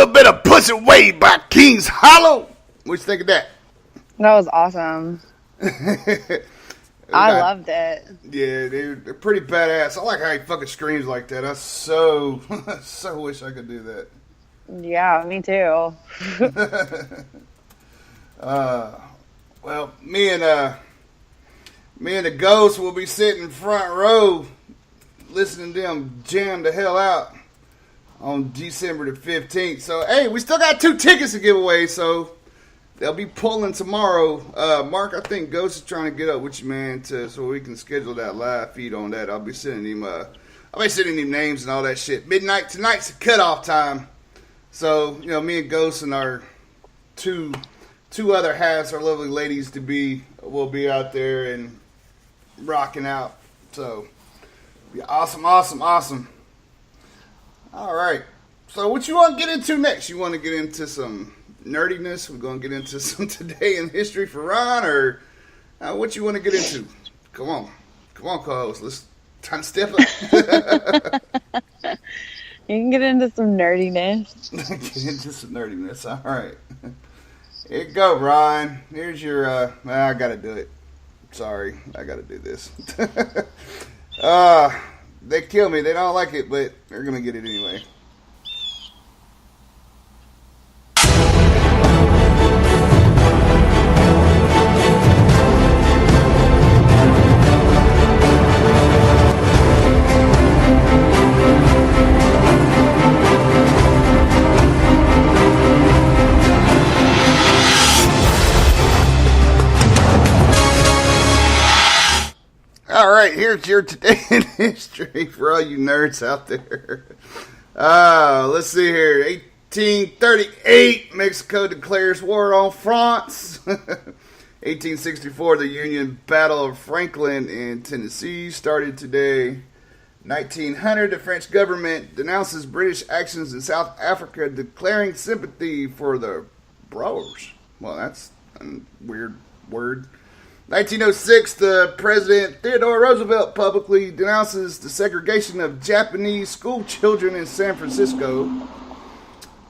little bit of Push It Way by Kings Hollow. What you think of that? That was awesome. I loved it. Yeah, dude, they're pretty badass. I like how he fucking screams like that. I so wish I could do that. Yeah, me too. Well, me and the Ghost will be sitting front row listening to them jam the hell out on December the 15th. So, hey, we still got 2 tickets to give away, so they'll be pulling tomorrow. Mark, I think Ghost is trying to get up with you, man, so we can schedule that live feed on that. I'll be sending him names and all that shit. Midnight tonight's the cutoff time. So, me and Ghost and our two other halves, our lovely ladies will be out there and rocking out. So, be awesome. All right. So, what you want to get into next? You want to get into some nerdiness? We're going to get into some Today in History for Ron, or what you want to get into? Come on, co-host. Let's try to step up. You can get into some nerdiness. All right. Here you go, Ron. Here's your, I got to do it. Sorry, I got to do this. They kill me. They don't like it, but they're going to get it anyway. All right, here's your Today in History for all you nerds out there. Let's see here. 1838, Mexico declares war on France. 1864, the Union Battle of Franklin in Tennessee started today. 1900, the French government denounces British actions in South Africa, declaring sympathy for the Boers. Well, that's a weird word. 1906, the President Theodore Roosevelt publicly denounces the segregation of Japanese school children in San Francisco.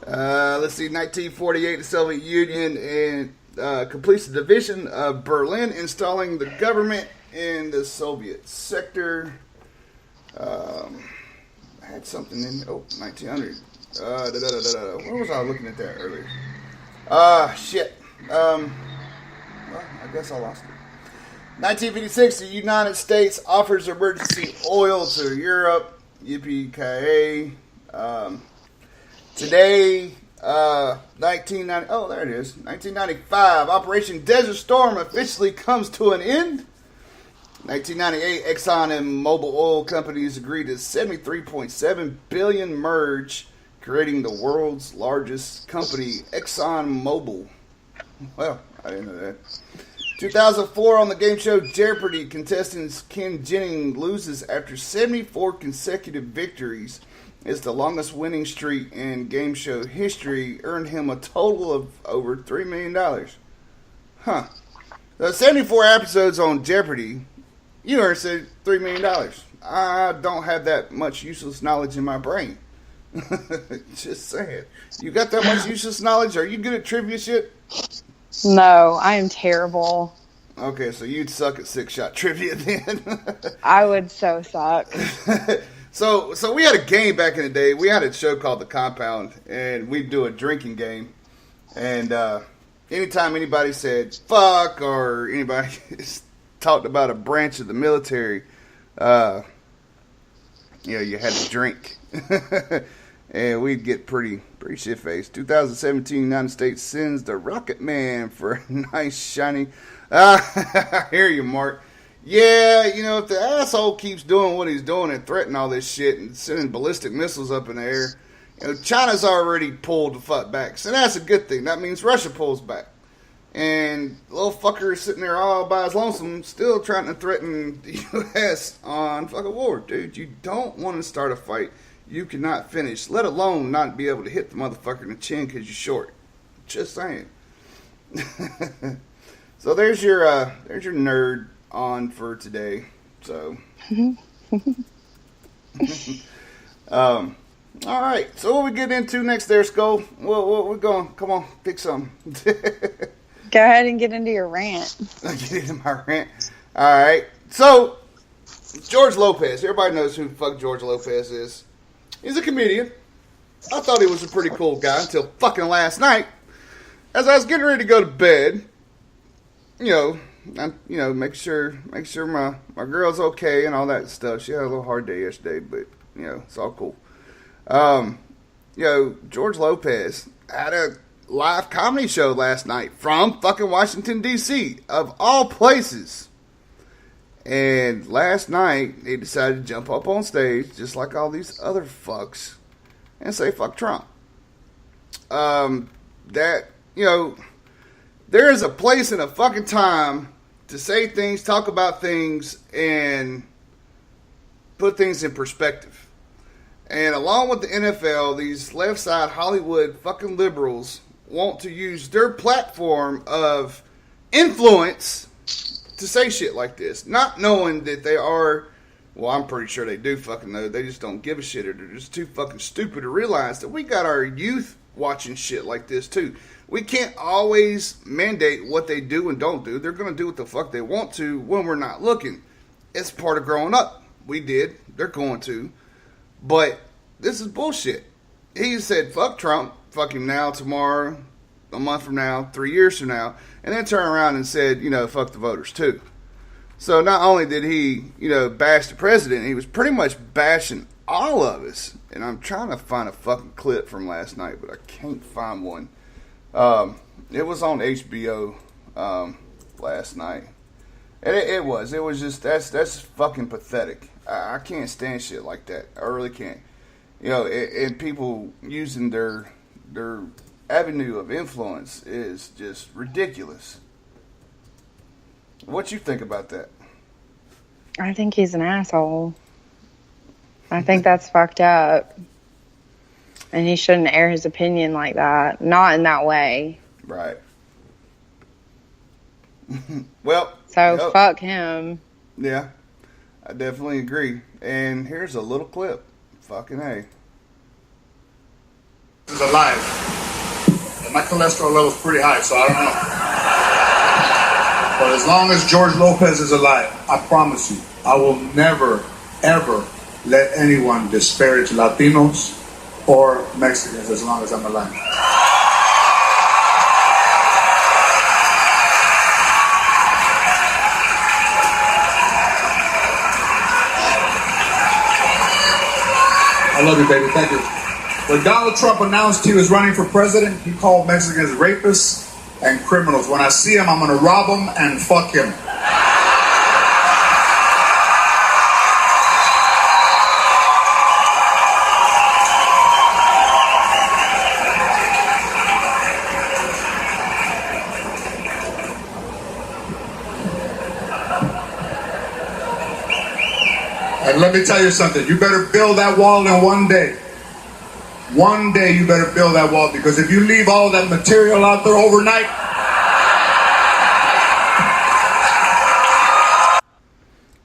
Let's see, 1948, the Soviet Union completes the division of Berlin, installing the government in the Soviet sector. I had something in, 1900. Where was I looking at that earlier? Shit. Well, I guess I lost it. 1956, the United States offers emergency oil to Europe. Yippee-ki-yay. Today, 1990. Oh, there it is. 1995, Operation Desert Storm officially comes to an end. 1998, Exxon and Mobil oil companies agreed to $73.7 billion merge, creating the world's largest company, Exxon Mobil. Well, I didn't know that. 2004, on the game show Jeopardy, contestant Ken Jennings loses after 74 consecutive victories. It's the longest winning streak in game show history, earned him a total of over $3 million. Huh. The 74 episodes on Jeopardy, you earned $3 million. I don't have that much useless knowledge in my brain. Just saying. You got that much useless knowledge? Are you good at trivia shit? No, I am terrible. Okay, so you'd suck at 6-shot trivia then. I would so suck. So we had a game back in the day. We had a show called The Compound, and we'd do a drinking game. And anytime anybody said fuck or anybody talked about a branch of the military, you had to drink. And we'd get pretty shit-faced. 2017, United States sends the Rocket Man for a nice, shiny... I hear you, Mark. Yeah, if the asshole keeps doing what he's doing and threatening all this shit and sending ballistic missiles up in the air, China's already pulled the fuck back. So that's a good thing. That means Russia pulls back. And the little fucker is sitting there all by his lonesome, still trying to threaten the U.S. on fucking war, dude. You don't want to start a fight you cannot finish, let alone not be able to hit the motherfucker in the chin because you're short. Just saying. So there's your nerd on for today. So, All right. So what we get into next there, Skull? What we going? Come on, pick something. Go ahead and get into your rant. Get into my rant. All right. So George Lopez. Everybody knows who the fuck George Lopez is. He's a comedian. I thought he was a pretty cool guy until fucking last night. As I was getting ready to go to bed, make sure my girl's okay and all that stuff. She had a little hard day yesterday, but it's all cool. George Lopez had a live comedy show last night from fucking Washington D.C. of all places. And last night he decided to jump up on stage just like all these other fucks and say fuck Trump. There is a place and a fucking time to say things, talk about things, and put things in perspective. And along with the NFL, these left side Hollywood fucking liberals want to use their platform of influence to say shit like this. Not knowing that they are, well, I'm pretty sure they do fucking know. They just don't give a shit, or they're just too fucking stupid to realize that we got our youth watching shit like this too. We can't always mandate what they do and don't do. They're going to do what the fuck they want to when we're not looking. It's part of growing up. We did. They're going to. But this is bullshit. He said, fuck Trump, fuck him now, tomorrow, a month from now, 3 years from now, and then turn around and said, fuck the voters too. So not only did he, bash the president, he was pretty much bashing all of us. And I'm trying to find a fucking clip from last night, but I can't find one. It was on HBO last night. And it was just, that's fucking pathetic. I can't stand shit like that. I really can't. And people using their avenue of influence is just ridiculous. What you think about that? I think he's an asshole. I think that's fucked up. And he shouldn't air his opinion like that. Not in that way. Right. Well. So fuck him. Yeah. I definitely agree. And here's a little clip. Fucking A. Is alive. And my cholesterol level's pretty high, so I don't know. But as long as George Lopez is alive, I promise you, I will never, ever let anyone disparage Latinos or Mexicans as long as I'm alive. I love you, baby. Thank you. When Donald Trump announced he was running for president, he called Mexicans rapists and criminals. When I see him, I'm going to rob him and fuck him. And let me tell you something. You better build that wall in one day. One day you better build that wall, because if you leave all that material out there overnight.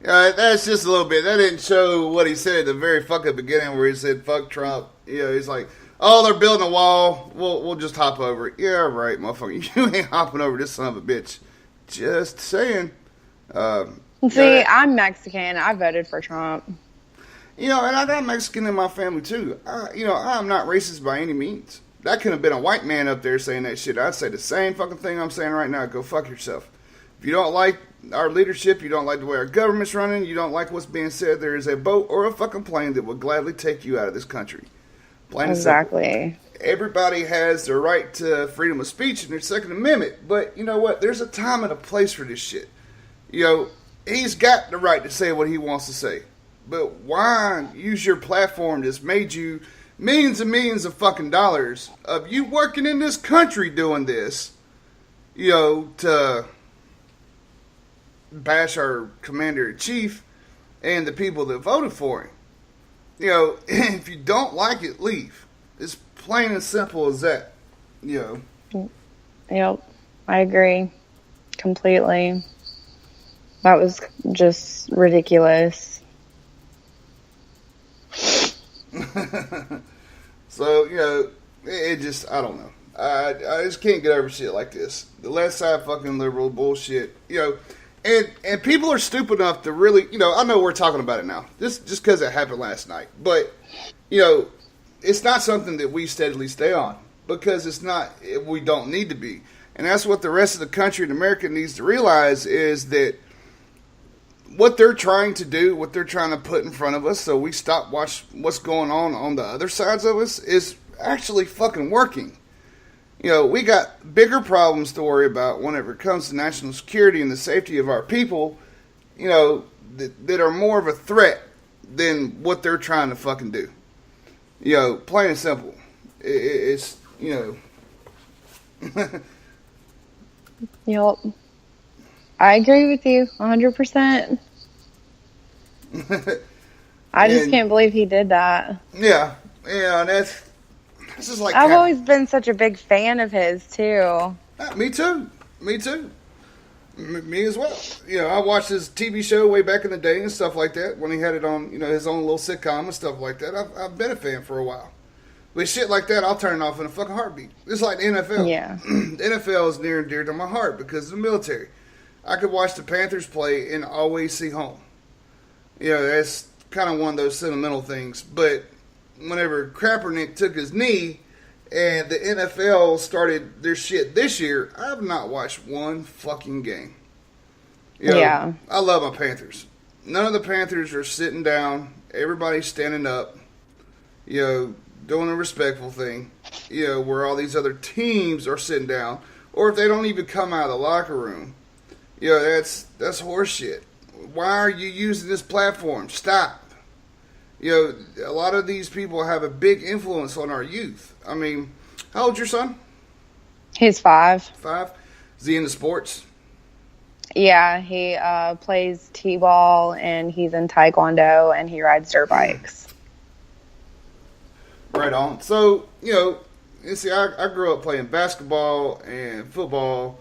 That's just a little bit. That didn't show what he said at the very fucking beginning where he said, fuck Trump. He's like, oh, they're building a wall. We'll just hop over it. Yeah, right, motherfucker. You ain't hopping over this son of a bitch. Just saying. See, I'm Mexican. I voted for Trump. And I got Mexican in my family too. I'm not racist by any means. That could have been a white man up there saying that shit. I'd say the same fucking thing I'm saying right now. Go fuck yourself. If you don't like our leadership, you don't like the way our government's running, you don't like what's being said, there is a boat or a fucking plane that will gladly take you out of this country. Plain Exactly. Everybody has the right to freedom of speech in their Second Amendment. But you know what? There's a time and a place for this shit. He's got the right to say what he wants to say. But why use your platform that's made you millions and millions of fucking dollars of you working in this country doing this, to bash our commander-in-chief and the people that voted for him? If you don't like it, leave. It's plain and simple as that. Yep. I agree. Completely. That was just ridiculous. So, it just, I don't know. I just can't get over shit like this. The left side fucking liberal bullshit, and people are stupid enough to really, I know we're talking about it now, just because it happened last night, but, it's not something that we steadily stay on, because it's not, we don't need to be. And that's what the rest of the country in America needs to realize, is that what they're trying to do, what they're trying to put in front of us so we stop watch what's going on the other sides of us, is actually fucking working. We got bigger problems to worry about whenever it comes to national security and the safety of our people, that are more of a threat than what they're trying to fucking do. Plain and simple. It's. Yup. I agree with you 100%. I just can't believe he did that. Yeah, and this is like... I've always been such a big fan of his, too. Me too. Me as well. I watched his TV show way back in the day and stuff like that, when he had it on, his own little sitcom and stuff like that. I've been a fan for a while. But shit like that, I'll turn it off in a fucking heartbeat. It's like the NFL. Yeah. The NFL is near and dear to my heart because of the military. I could watch the Panthers play and always see home. That's kind of one of those sentimental things. But whenever Kaepernick took his knee and the NFL started their shit this year, I've not watched one fucking game. Yeah. I love my Panthers. None of the Panthers are sitting down. Everybody's standing up. Doing a respectful thing, where all these other teams are sitting down, or if they don't even come out of the locker room, that's horseshit. Why are you using this platform? Stop. A lot of these people have a big influence on our youth. I mean, how old's your son? He's 5. 5? Is he into sports? Yeah, he plays t-ball, and he's in taekwondo, and he rides dirt bikes. Right on. So, you see, I grew up playing basketball and football,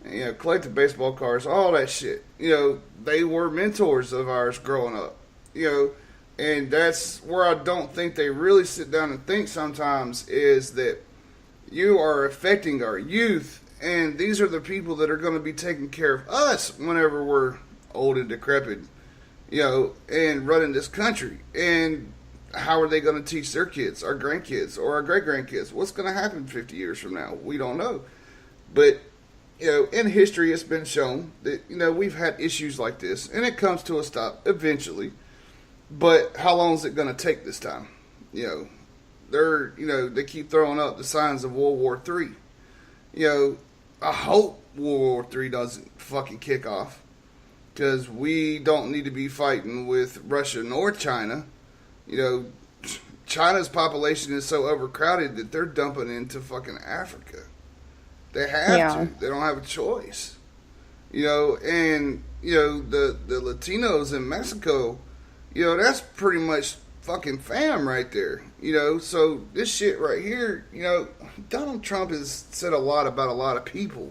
and, collected baseball cards, all that shit. They were mentors of ours growing up. And that's where I don't think they really sit down and think sometimes, is that you are affecting our youth, and these are the people that are going to be taking care of us whenever we're old and decrepit, and running this country. And how are they going to teach their kids, our grandkids, or our great-grandkids? What's going to happen 50 years from now? We don't know. But, in history, it's been shown that, we've had issues like this, and it comes to a stop eventually. But how long is it going to take this time? They keep throwing up the signs of World War III. I hope World War III doesn't fucking kick off, because we don't need to be fighting with Russia nor China. China's population is so overcrowded that they're dumping into fucking Africa. They have to. They don't have a choice. And, the Latinos in Mexico, that's pretty much fucking fam right there. So this shit right here, Donald Trump has said a lot about a lot of people.